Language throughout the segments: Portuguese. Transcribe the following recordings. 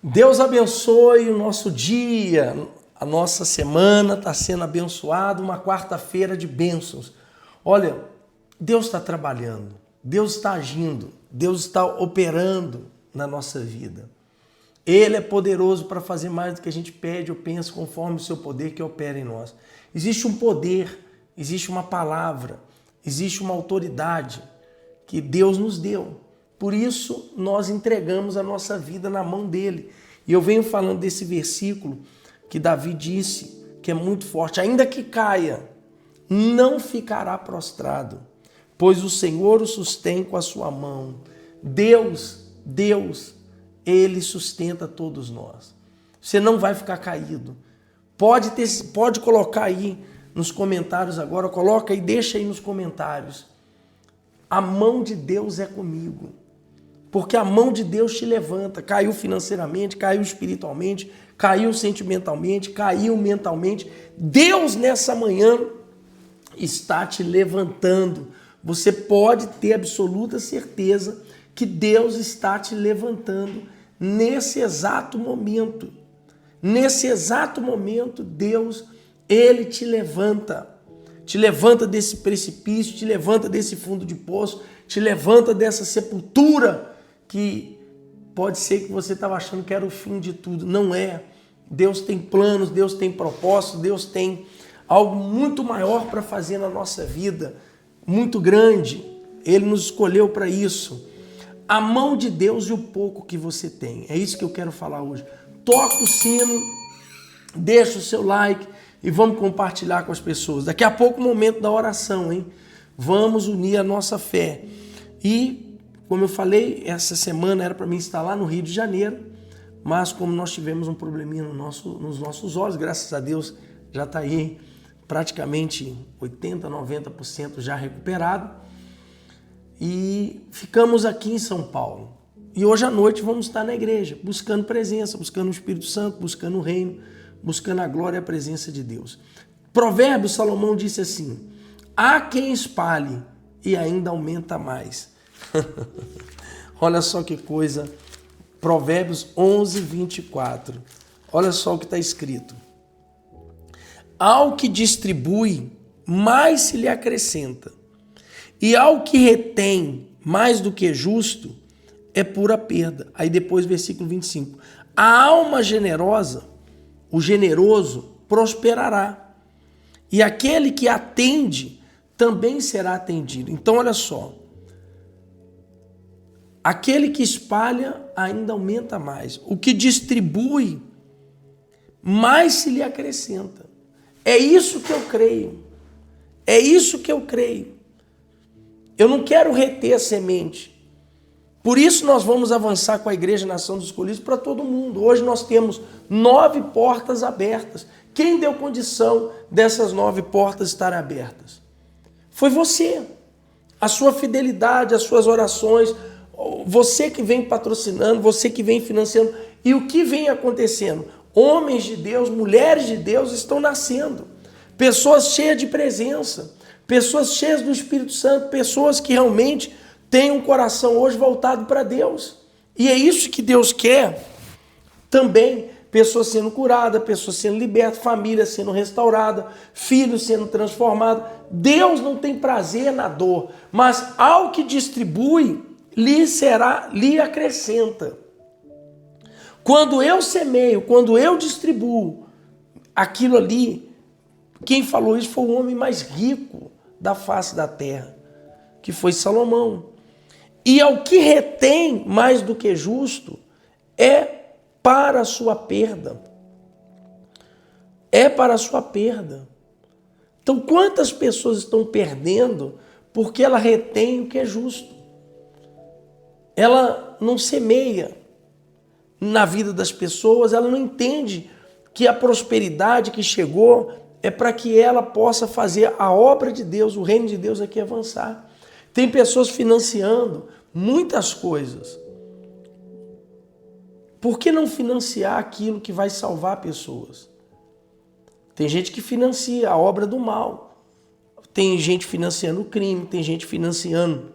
Deus abençoe o nosso dia, a nossa semana está sendo abençoada, uma quarta-feira de bênçãos. Olha, Deus está trabalhando, Deus está agindo, Deus está operando na nossa vida. Ele é poderoso para fazer mais do que a gente pede ou pensa, conforme o seu poder que opera em nós. Existe um poder, existe uma palavra, existe uma autoridade que Deus nos deu. Por isso, nós entregamos a nossa vida na mão dele. E eu venho falando desse versículo que Davi disse, que é muito forte. Ainda que caia, não ficará prostrado, pois o Senhor o sustém com a sua mão. Deus, Ele sustenta todos nós. Você não vai ficar caído. Pode colocar aí nos comentários agora, coloca aí, deixa aí nos comentários. A mão de Deus é comigo. Porque a mão de Deus te levanta. Caiu financeiramente, caiu espiritualmente, caiu sentimentalmente, caiu mentalmente. Deus nessa manhã está te levantando. Você pode ter absoluta certeza que Deus está te levantando nesse exato momento. Nesse exato momento, Deus, Ele te levanta. Te levanta desse precipício, te levanta desse fundo de poço, te levanta dessa sepultura que pode ser que você estava achando que era o fim de tudo. Não é. Deus tem planos, Deus tem propósitos, Deus tem algo muito maior para fazer na nossa vida, muito grande. Ele nos escolheu para isso. A mão de Deus e o pouco que você tem. É isso que eu quero falar hoje. Toca o sino, deixa o seu like e vamos compartilhar com as pessoas. Daqui a pouco o momento da oração, hein? Vamos unir a nossa fé. E, como eu falei, essa semana era para mim estar lá no Rio de Janeiro, mas como nós tivemos um probleminha nos nossos olhos, graças a Deus já está aí praticamente 80%, 90% já recuperado. E ficamos aqui em São Paulo. E hoje à noite vamos estar na igreja, buscando presença, buscando o Espírito Santo, buscando o reino, buscando a glória e a presença de Deus. Provérbios, Salomão disse assim: há quem espalhe e ainda aumenta mais. Olha só que coisa. Provérbios 11, 24. Olha só o que está escrito. Ao que distribui, mais se lhe acrescenta. E ao que retém mais do que justo, é pura perda. Aí depois, versículo 25. A alma generosa, o generoso, prosperará. E aquele que atende, também será atendido. Então, olha só. Aquele que espalha ainda aumenta mais. O que distribui, mais se lhe acrescenta. É isso que eu creio. É isso que eu creio. Eu não quero reter a semente. Por isso nós vamos avançar com a Igreja Nação dos Escolhidos para todo mundo. Hoje nós temos 9 portas abertas. Quem deu condição dessas 9 portas estarem abertas? Foi você. A sua fidelidade, as suas orações, você que vem patrocinando, você que vem financiando. E o que vem acontecendo? Homens de Deus, mulheres de Deus estão nascendo. Pessoas cheias de presença, pessoas cheias do Espírito Santo, pessoas que realmente têm um coração hoje voltado para Deus. E é isso que Deus quer também. Pessoas sendo curadas, pessoas sendo libertas, família sendo restaurada, filhos sendo transformados. Deus não tem prazer na dor, mas ao que distribui, lhe acrescenta. Quando eu semeio, quando eu distribuo aquilo ali, quem falou isso foi o homem mais rico da face da terra, que foi Salomão. E ao que retém mais do que justo, é para a sua perda. É para a sua perda. Então, quantas pessoas estão perdendo porque ela retém o que é justo? Ela não semeia na vida das pessoas, ela não entende que a prosperidade que chegou é para que ela possa fazer a obra de Deus, o reino de Deus aqui avançar. Tem pessoas financiando muitas coisas. Por que não financiar aquilo que vai salvar pessoas? Tem gente que financia a obra do mal. Tem gente financiando o crime, tem gente financiando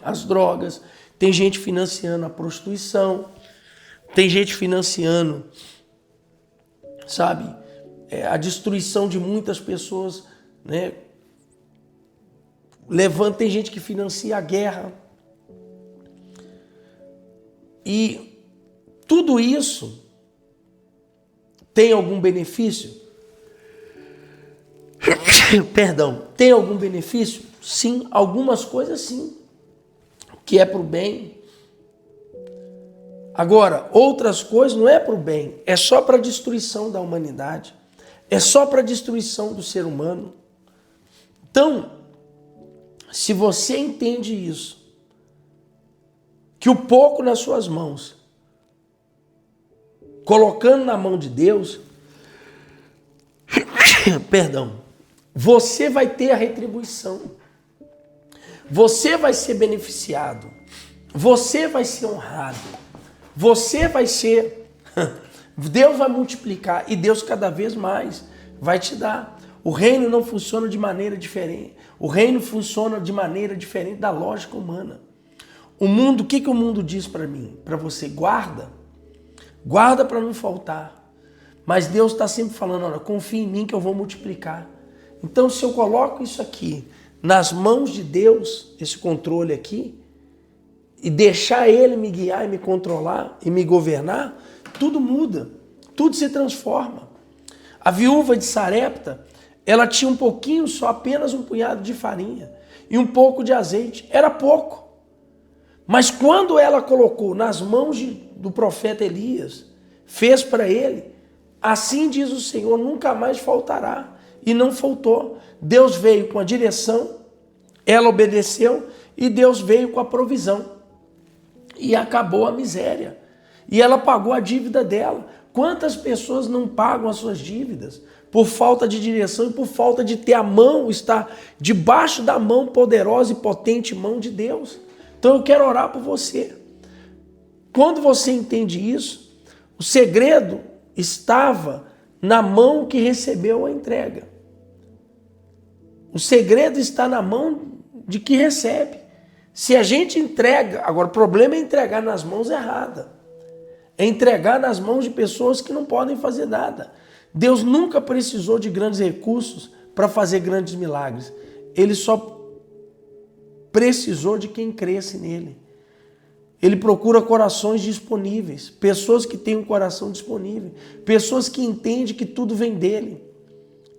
as drogas, tem gente financiando a prostituição. Tem gente financiando, sabe, a destruição de muitas pessoas, né? Tem gente que financia a guerra. E tudo isso tem algum benefício? Perdão, tem algum benefício? Sim, algumas coisas sim, que é para o bem. Agora, outras coisas não é para o bem, é só para a destruição da humanidade, é só para a destruição do ser humano. Então, se você entende isso, que o pouco nas suas mãos, colocando na mão de Deus, perdão, você vai ter a retribuição, você vai ser beneficiado, você vai ser honrado, você vai ser, Deus vai multiplicar e Deus cada vez mais vai te dar. O reino não funciona de maneira diferente, o reino funciona de maneira diferente da lógica humana. O mundo, o que o mundo diz para mim? Para você, guarda para não faltar. Mas Deus está sempre falando, olha, confia em mim que eu vou multiplicar. Então, se eu coloco isso aqui nas mãos de Deus, esse controle aqui, e deixar Ele me guiar e me controlar e me governar, tudo muda, tudo se transforma. A viúva de Sarepta, ela tinha um pouquinho só, apenas um punhado de farinha e um pouco de azeite. Era pouco. Mas quando ela colocou nas mãos do profeta Elias, fez para ele, assim diz o Senhor, nunca mais faltará. E não faltou. Deus veio com a direção, ela obedeceu e Deus veio com a provisão. E acabou a miséria. E ela pagou a dívida dela. Quantas pessoas não pagam as suas dívidas por falta de direção e por falta de ter a mão, estar debaixo da mão poderosa e potente mão de Deus? Então eu quero orar por você. Quando você entende isso, o segredo estava na mão que recebeu a entrega. O segredo está na mão de que recebe. Se a gente entrega, agora o problema é entregar nas mãos erradas. É entregar nas mãos de pessoas que não podem fazer nada. Deus nunca precisou de grandes recursos para fazer grandes milagres. Ele só precisou de quem cresce nele. Ele procura corações disponíveis, pessoas que têm um coração disponível, pessoas que entendem que tudo vem dele.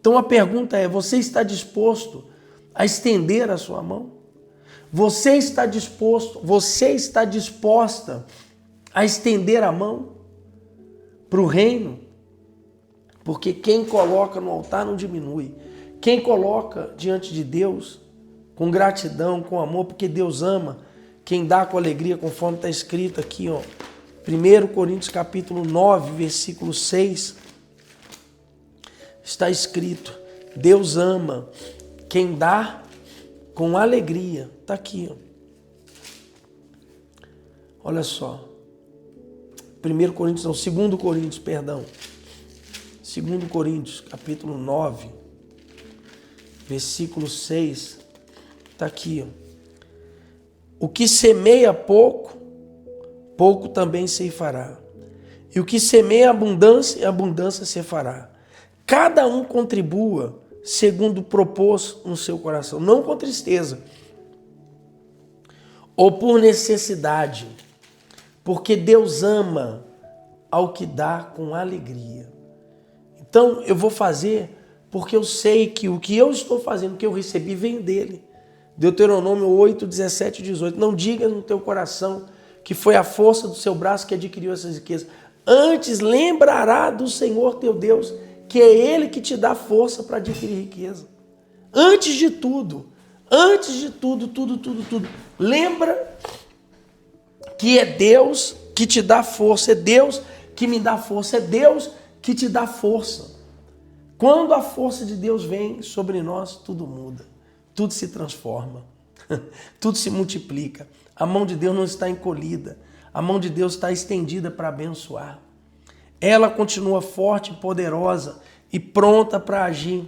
Então a pergunta é, você está disposto a estender a sua mão? Você está disposta a estender a mão para o reino? Porque quem coloca no altar não diminui. Quem coloca diante de Deus com gratidão, com amor, porque Deus ama, quem dá com alegria, conforme está escrito aqui, ó, 1 Coríntios capítulo 9, versículo 6, está escrito, Deus ama quem dá com alegria. Está aqui, ó. Olha só. 2 Coríntios, perdão. 2 Coríntios, capítulo 9, versículo 6. Está aqui, ó. O que semeia pouco, pouco também ceifará. E o que semeia abundância, abundância ceifará. Cada um contribua segundo propôs no seu coração, não com tristeza ou por necessidade, porque Deus ama ao que dá com alegria. Então eu vou fazer porque eu sei que o que eu estou fazendo, o que eu recebi, vem dele. Deuteronômio 8, 17 e 18. Não diga no teu coração que foi a força do seu braço que adquiriu essas riquezas. Antes lembrará do Senhor teu Deus, que é Ele que te dá força para adquirir riqueza. Antes de tudo, tudo. Lembra que é Deus que te dá força, é Deus que me dá força, é Deus que te dá força. Quando a força de Deus vem sobre nós, tudo muda. Tudo se transforma, tudo se multiplica. A mão de Deus não está encolhida, a mão de Deus está estendida para abençoar. Ela continua forte, poderosa e pronta para agir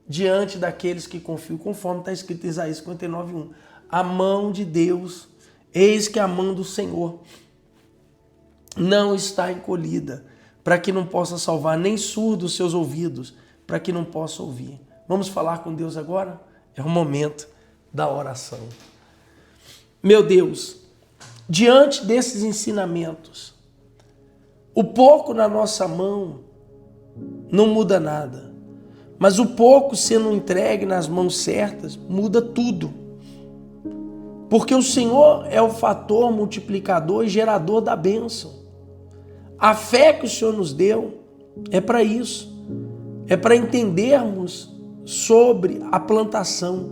diante daqueles que confiam, conforme está escrito em Isaías 59:1. A mão de Deus, eis que a mão do Senhor não está encolhida, para que não possa salvar, nem surdos seus ouvidos, para que não possa ouvir. Vamos falar com Deus agora? É o momento da oração. Meu Deus, diante desses ensinamentos, o pouco na nossa mão não muda nada, mas o pouco sendo entregue nas mãos certas muda tudo. Porque o Senhor é o fator multiplicador e gerador da bênção. A fé que o Senhor nos deu é para isso. É para entendermos sobre a plantação.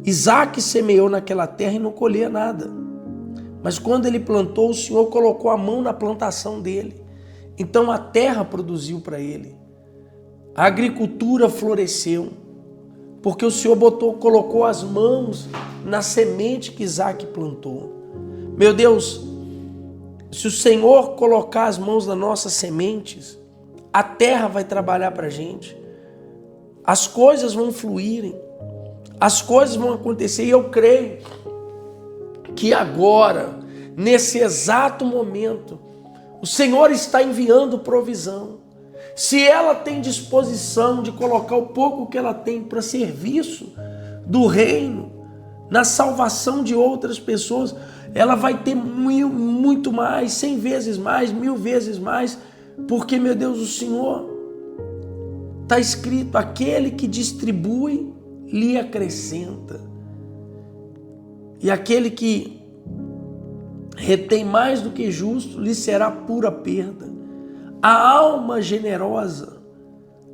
Isaac semeou naquela terra e não colhia nada. Mas quando ele plantou, o Senhor colocou a mão na plantação dele. Então a terra produziu para ele. A agricultura floresceu. Porque o Senhor colocou as mãos na semente que Isaac plantou. Meu Deus, se o Senhor colocar as mãos nas nossas sementes, a terra vai trabalhar para a gente. As coisas vão fluírem. As coisas vão acontecer. E eu creio que agora, nesse exato momento, o Senhor está enviando provisão. Se ela tem disposição de colocar o pouco que ela tem para serviço do reino, na salvação de outras pessoas, ela vai ter muito mais, 100 vezes mais, 1000 vezes mais, porque, meu Deus, o Senhor, está escrito, aquele que distribui, lhe acrescenta. E aquele que retém mais do que justo, lhe será pura perda. A alma generosa,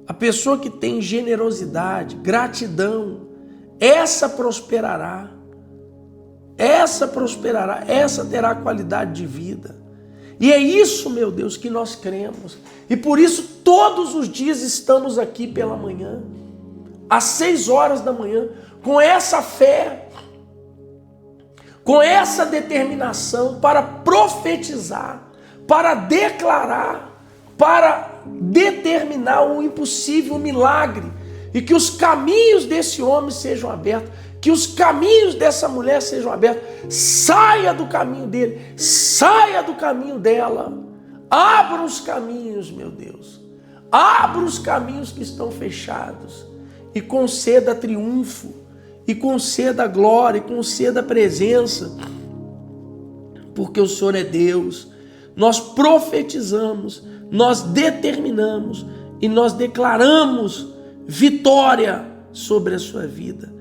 a pessoa que tem generosidade, gratidão, essa prosperará. Essa prosperará, essa terá qualidade de vida. E é isso, meu Deus, que nós cremos. E por isso todos os dias estamos aqui pela manhã, às 6 horas da manhã, com essa fé, com essa determinação para profetizar, para declarar, para determinar o impossível, o milagre, e que os caminhos desse homem sejam abertos, que os caminhos dessa mulher sejam abertos. Saia do caminho dele, saia do caminho dela. Abra os caminhos, meu Deus. Abra os caminhos que estão fechados e conceda triunfo, e conceda glória, e conceda presença, porque o Senhor é Deus. Nós profetizamos, nós determinamos e nós declaramos vitória sobre a sua vida.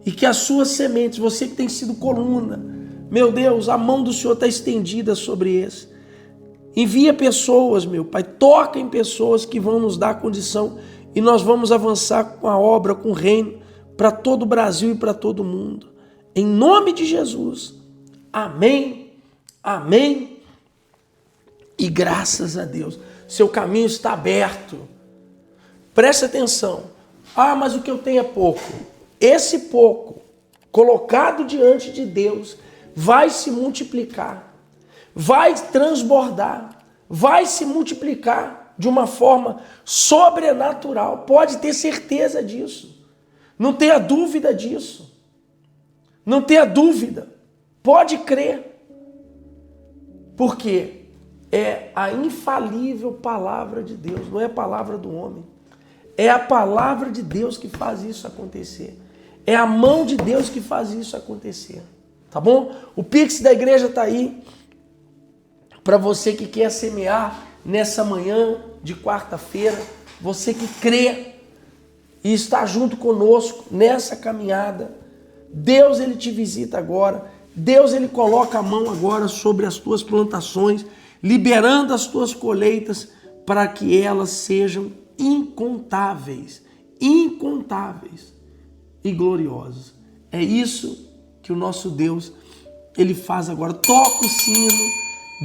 E que as suas sementes, você que tem sido coluna, meu Deus, a mão do Senhor está estendida sobre esse. Envia pessoas, meu Pai, toca em pessoas que vão nos dar condição e nós vamos avançar com a obra, com o reino, para todo o Brasil e para todo o mundo. Em nome de Jesus. Amém, amém e graças a Deus. Seu caminho está aberto. Preste atenção. Ah, mas o que eu tenho é pouco. Esse pouco, colocado diante de Deus, vai se multiplicar, vai transbordar, vai se multiplicar de uma forma sobrenatural. Pode ter certeza disso. Não tenha dúvida disso. Não tenha dúvida. Pode crer. Porque é a infalível palavra de Deus, não é a palavra do homem. É a palavra de Deus que faz isso acontecer. É a mão de Deus que faz isso acontecer. Tá bom? O Pix da igreja está aí para você que quer semear nessa manhã de quarta-feira. Você que crê e está junto conosco nessa caminhada. Deus, ele te visita agora. Deus, ele coloca a mão agora sobre as tuas plantações, liberando as tuas colheitas para que elas sejam incontáveis, incontáveis e gloriosas. É isso que o nosso Deus, ele faz agora. Toca o sino,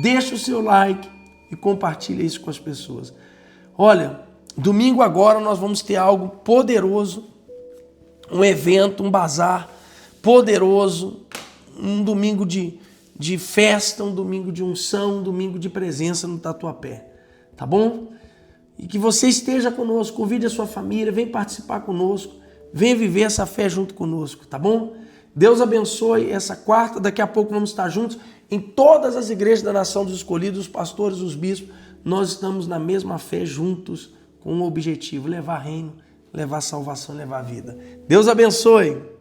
deixa o seu like e compartilha isso com as pessoas. Olha, domingo agora nós vamos ter algo poderoso, um evento, um bazar poderoso, um domingo de festa, um domingo de unção, um domingo de presença no Tatuapé, tá bom? E que você esteja conosco, convide a sua família, vem participar conosco, vem viver essa fé junto conosco, tá bom? Deus abençoe essa quarta, daqui a pouco vamos estar juntos em todas as igrejas da nação dos escolhidos, os pastores, os bispos, nós estamos na mesma fé juntos com um objetivo, levar reino, levar salvação, levar vida. Deus abençoe.